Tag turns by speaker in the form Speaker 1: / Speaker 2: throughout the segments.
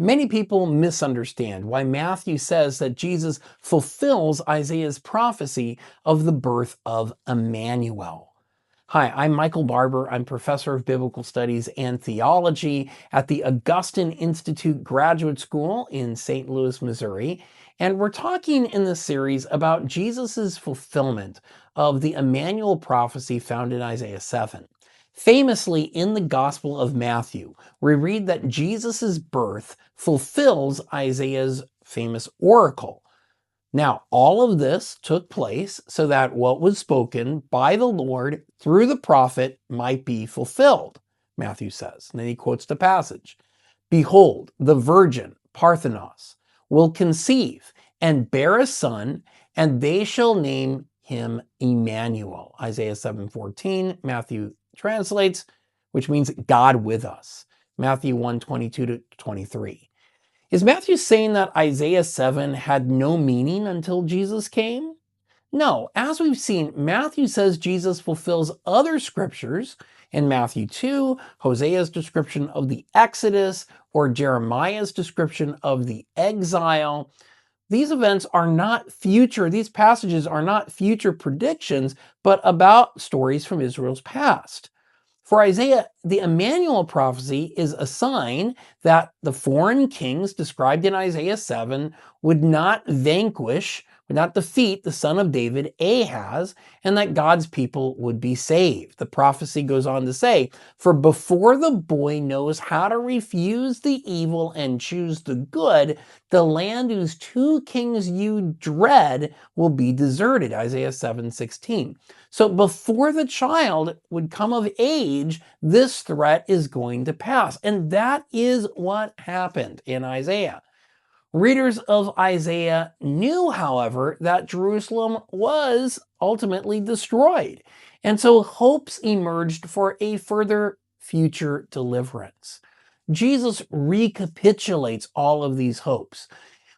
Speaker 1: Many people misunderstand why Matthew says that Jesus fulfills Isaiah's prophecy of the birth of Emmanuel. Hi, I'm Michael Barber. I'm professor of biblical studies and theology at the Augustine Institute Graduate School in St. Louis, Missouri. And we're talking in this series about Jesus' fulfillment of the Emmanuel prophecy found in Isaiah 7. Famously, in the Gospel of Matthew, we read that Jesus' birth fulfills Isaiah's famous oracle. Now, all of this took place so that what was spoken by the Lord through the prophet might be fulfilled, Matthew says. And then he quotes the passage. Behold, the virgin, Parthenos, will conceive and bear a son, and they shall name him Emmanuel. Isaiah 7:14, Matthew translates, which means God with us. Matthew 1:22-23. Is Matthew saying that Isaiah 7 had no meaning until Jesus came? No, as we've seen, Matthew says Jesus fulfills other scriptures in Matthew 2, Hosea's description of the Exodus, or Jeremiah's description of the exile. These events are not future, these passages are not future predictions, but about stories from Israel's past. For Isaiah, the Emmanuel prophecy is a sign that the foreign kings described in Isaiah 7 would not vanquish, would not defeat the son of David, Ahaz, and that God's people would be saved. The prophecy goes on to say, for before the boy knows how to refuse the evil and choose the good, the land whose two kings you dread will be deserted. Isaiah 7:16. So before the child would come of age, this threat is going to pass. And that is what happened in Isaiah. Readers of Isaiah knew, however, that Jerusalem was ultimately destroyed. And so hopes emerged for a further future deliverance. Jesus recapitulates all of these hopes.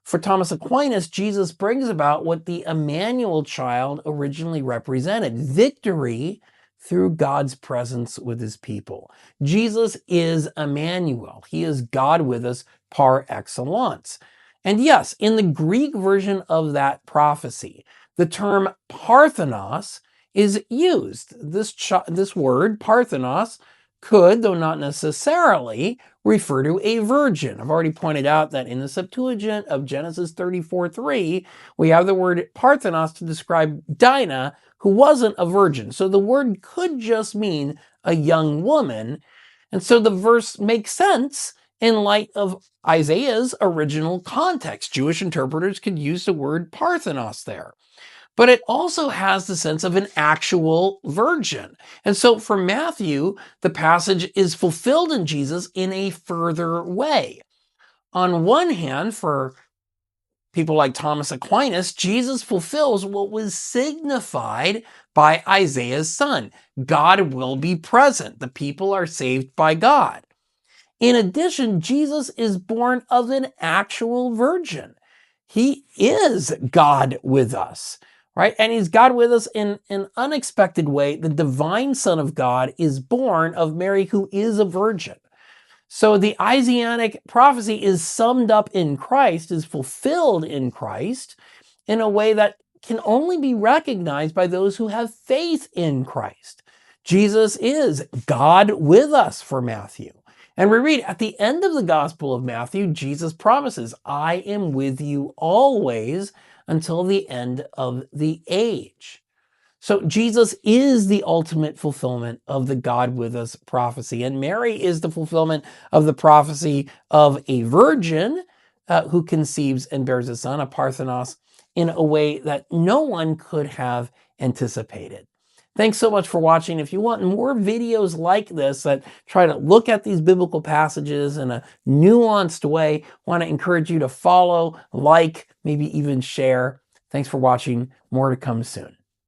Speaker 1: For Thomas Aquinas, Jesus brings about what the Emmanuel child originally represented: victory through God's presence with his people. Jesus is Emmanuel. He is God with us par excellence. And yes, in the Greek version of that prophecy, the term Parthenos is used. This word, Parthenos, could, though not necessarily, refer to a virgin. I've already pointed out that in the Septuagint of Genesis 34:3, we have the word Parthenos to describe Dinah, who wasn't a virgin. So the word could just mean a young woman. And so the verse makes sense in light of Isaiah's original context. Jewish interpreters could use the word Parthenos there. But it also has the sense of an actual virgin. And so for Matthew, the passage is fulfilled in Jesus in a further way. On one hand, for people like Thomas Aquinas, Jesus fulfills what was signified by Isaiah's son. God will be present. The people are saved by God. In addition, Jesus is born of an actual virgin. He is God with us, right? And he's God with us in an unexpected way. The divine Son of God is born of Mary, who is a virgin. So the Isaianic prophecy is summed up in Christ, is fulfilled in Christ in a way that can only be recognized by those who have faith in Christ. Jesus is God with us for Matthew. And we read at the end of the Gospel of Matthew, Jesus promises, I am with you always until the end of the age. So Jesus is the ultimate fulfillment of the God with us prophecy. And Mary is the fulfillment of the prophecy of a virgin who conceives and bears a son, a Parthenos, in a way that no one could have anticipated. Thanks so much for watching. If you want more videos like this that try to look at these biblical passages in a nuanced way, I want to encourage you to follow, like, maybe even share. Thanks for watching. More to come soon.